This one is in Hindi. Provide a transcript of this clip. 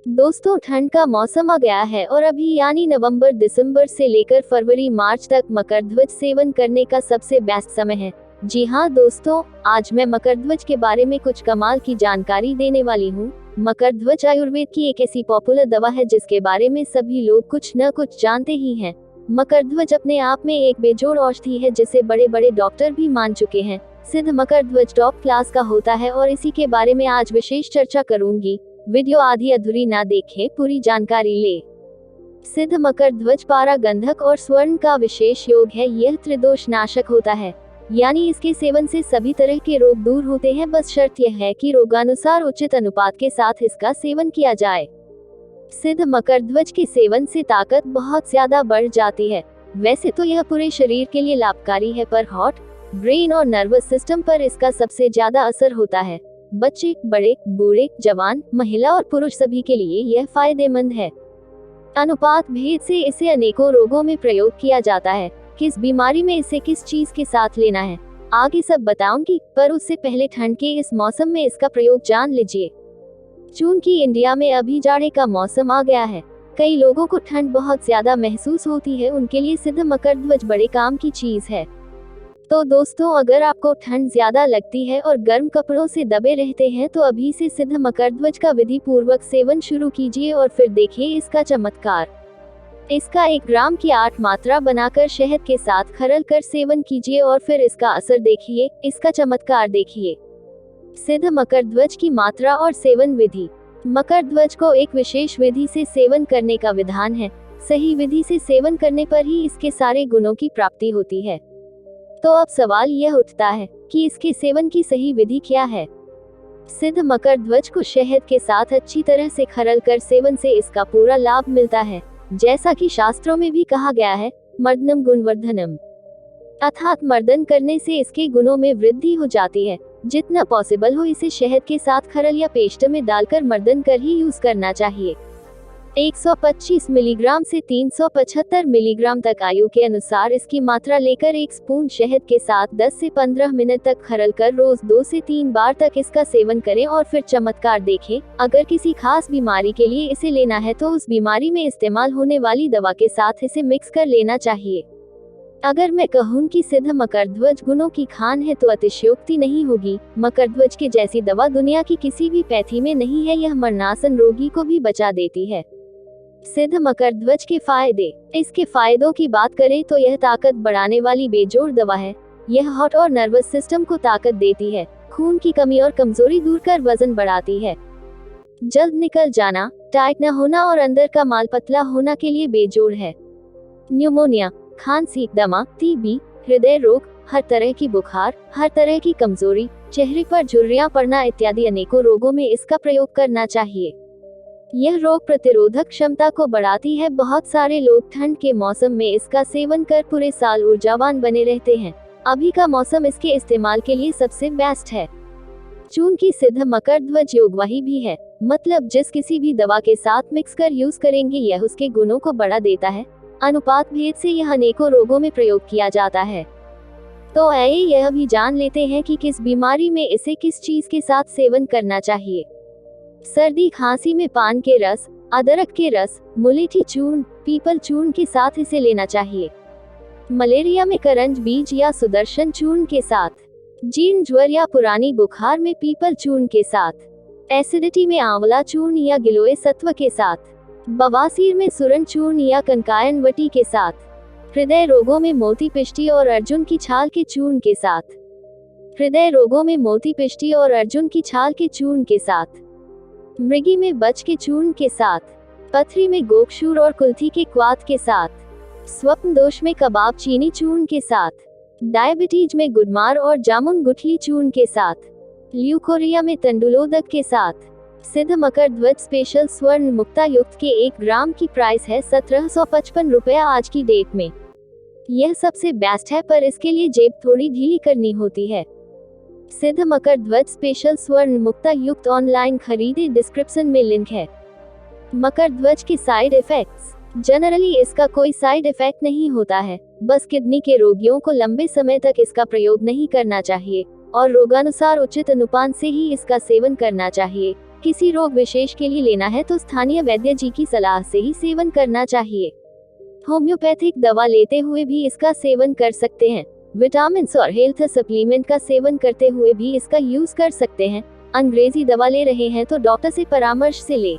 दोस्तों, ठंड का मौसम आ गया है और अभी यानी नवंबर दिसंबर से लेकर फरवरी मार्च तक मकरध्वज सेवन करने का सबसे बेस्ट समय है। जी हाँ दोस्तों, आज मैं मकरध्वज के बारे में कुछ कमाल की जानकारी देने वाली हूँ। मकरध्वज आयुर्वेद की एक ऐसी पॉपुलर दवा है जिसके बारे में सभी लोग कुछ न कुछ जानते ही हैं। मकरध्वज अपने आप में एक बेजोड़ औषधि है जिसे बड़े बड़े डॉक्टर भी मान चुके हैं। सिद्ध मकरध्वज टॉप क्लास का होता है और इसी के बारे में आज विशेष चर्चा करूंगी। वीडियो आधी अधूरी ना देखें, पूरी जानकारी ले। सिद्ध मकरध्वज पारा गंधक और स्वर्ण का विशेष योग है। यह त्रिदोष नाशक होता है, यानी इसके सेवन से सभी तरह के रोग दूर होते हैं। बस शर्त यह है कि रोगानुसार उचित अनुपात के साथ इसका सेवन किया जाए। सिद्ध मकरध्वज के सेवन से ताकत बहुत ज्यादा बढ़ जाती है। वैसे तो यह पूरे शरीर के लिए लाभकारी है, पर हार्ट, ब्रेन और नर्वस सिस्टम पर इसका सबसे ज्यादा असर होता है। बच्चे, बड़े, बूढ़े, जवान, महिला और पुरुष सभी के लिए यह फायदेमंद है। अनुपात भेद से इसे अनेकों रोगों में प्रयोग किया जाता है। किस बीमारी में इसे किस चीज के साथ लेना है आगे सब बताऊंगी, पर उससे पहले ठंड के इस मौसम में इसका प्रयोग जान लीजिए। चूंकि इंडिया में अभी जाड़े का मौसम आ गया है, कई लोगों को ठंड बहुत ज्यादा महसूस होती है। उनके लिए सिद्ध मकरध्वज बड़े काम की चीज है। तो दोस्तों, अगर आपको ठंड ज्यादा लगती है और गर्म कपड़ों से दबे रहते हैं तो अभी से सिद्ध मकरध्वज का विधि पूर्वक सेवन शुरू कीजिए और फिर देखिए इसका चमत्कार। इसका 1 ग्राम की 8 मात्रा बनाकर शहद के साथ खरल कर सेवन कीजिए और फिर इसका असर देखिए, इसका चमत्कार देखिए। सिद्ध मकरध्वज की मात्रा और सेवन विधि। मकरध्वज को एक विशेष विधि से सेवन करने का विधान है। सही विधि से सेवन करने पर ही इसके सारे गुणों की प्राप्ति होती है। तो अब सवाल यह उठता है कि इसके सेवन की सही विधि क्या है। सिद्ध मकरध्वज को शहद के साथ अच्छी तरह से खरल कर सेवन से इसका पूरा लाभ मिलता है। जैसा कि शास्त्रों में भी कहा गया है, मर्दनम गुणवर्धनम, अर्थात मर्दन करने से इसके गुणों में वृद्धि हो जाती है। जितना पॉसिबल हो इसे शहद के साथ खरल या पेस्ट में डालकर मर्दन कर ही यूज करना चाहिए। 125 मिलीग्राम से 375 मिलीग्राम तक आयु के अनुसार इसकी मात्रा लेकर 1 स्पून शहद के साथ 10 से 15 मिनट तक खरल कर रोज 2 से 3 बार तक इसका सेवन करें और फिर चमत्कार देखें। अगर किसी खास बीमारी के लिए इसे लेना है तो उस बीमारी में इस्तेमाल होने वाली दवा के साथ इसे मिक्स कर लेना चाहिए। अगर मैं कहूँ कि सिद्ध मकरध्वज गुणों की खान है तो अतिशयोक्ति नहीं होगी। मकरध्वज के जैसी दवा दुनिया की किसी भी पैथी में नहीं है। यह मरणासन रोगी को भी बचा देती है। सिद्ध मकरध्वज के फायदे। इसके फायदों की बात करें तो यह ताकत बढ़ाने वाली बेजोड़ दवा है। यह हार्ट और नर्वस सिस्टम को ताकत देती है, खून की कमी और कमजोरी दूर कर वजन बढ़ाती है। जल्द निकल जाना, टाइट न होना और अंदर का माल पतला होना के लिए बेजोड़ है। न्यूमोनिया, खांसी, दमा, टीबी, हृदय रोग, हर तरह की बुखार, हर तरह की कमजोरी, चेहरे पर झुर्रियां पड़ना इत्यादि अनेकों रोगों में इसका प्रयोग करना चाहिए। यह रोग प्रतिरोधक क्षमता को बढ़ाती है। बहुत सारे लोग ठंड के मौसम में इसका सेवन कर पूरे साल ऊर्जावान बने रहते हैं। अभी का मौसम इसके इस्तेमाल के लिए सबसे बेस्ट है। चूंकि सिद्ध मकरध्वज योगवाही भी है, मतलब जिस किसी भी दवा के साथ मिक्स कर यूज करेंगे यह उसके गुणों को बढ़ा देता है। अनुपात भेद से यह अनेकों रोगों में प्रयोग किया जाता है। तो आइए यह भी जान लेते हैं कि किस बीमारी में इसे किस चीज के साथ सेवन करना चाहिए। सर्दी खांसी में पान के रस, अदरक के रस, मुलेठी चूर्ण, पीपल चूर्ण के साथ इसे लेना चाहिए। मलेरिया में करंज बीज या सुदर्शन चूर्ण के साथ। जीर्ण ज्वर या पुरानी बुखार में पीपल चूर्ण के साथ। एसिडिटी में आंवला चूर्ण या गिलोय सत्व के साथ। बवासीर में सुरन चूर्ण या कंकायन वटी के साथ। हृदय रोगों में मोती पिष्टी और अर्जुन की छाल के चूर्ण के साथ। हृदय रोगों में मोती पिष्टी और अर्जुन की छाल के चूर्ण के साथ। मृगी में बच के चूर्ण के साथ। पथरी में गोक्षूर और कुल्थी के क्वाथ के साथ। स्वप्न दोष में कबाब चीनी चूर्ण के साथ। डायबिटीज में गुडमार और जामुन गुठली चूर्ण के साथ। ल्यूकोरिया में तंडुलोदक के साथ। सिद्ध मकरध्वज स्पेशल स्वर्ण मुक्ता युक्त के 1 ग्राम की प्राइस है 1755 रुपया आज की डेट में। यह सबसे बेस्ट है, पर इसके लिए जेब थोड़ी ढीली करनी होती है। सिद्ध मकरध्वज स्पेशल स्वर्ण मुक्ता युक्त ऑनलाइन खरीदे, डिस्क्रिप्शन में लिंक है। मकरध्वज के साइड इफेक्ट्स। जनरली इसका कोई साइड इफेक्ट नहीं होता है। बस किडनी के रोगियों को लंबे समय तक इसका प्रयोग नहीं करना चाहिए और रोगानुसार उचित अनुपात से ही इसका सेवन करना चाहिए। किसी रोग विशेष के लिए लेना है तो स्थानीय वैद्य जी की सलाह से ही सेवन करना चाहिए। होम्योपैथिक दवा लेते हुए भी इसका सेवन कर सकते हैं। विटामिन और हेल्थ सप्लीमेंट का सेवन करते हुए भी इसका यूज कर सकते हैं। अंग्रेजी दवा ले रहे हैं तो डॉक्टर से परामर्श से ले।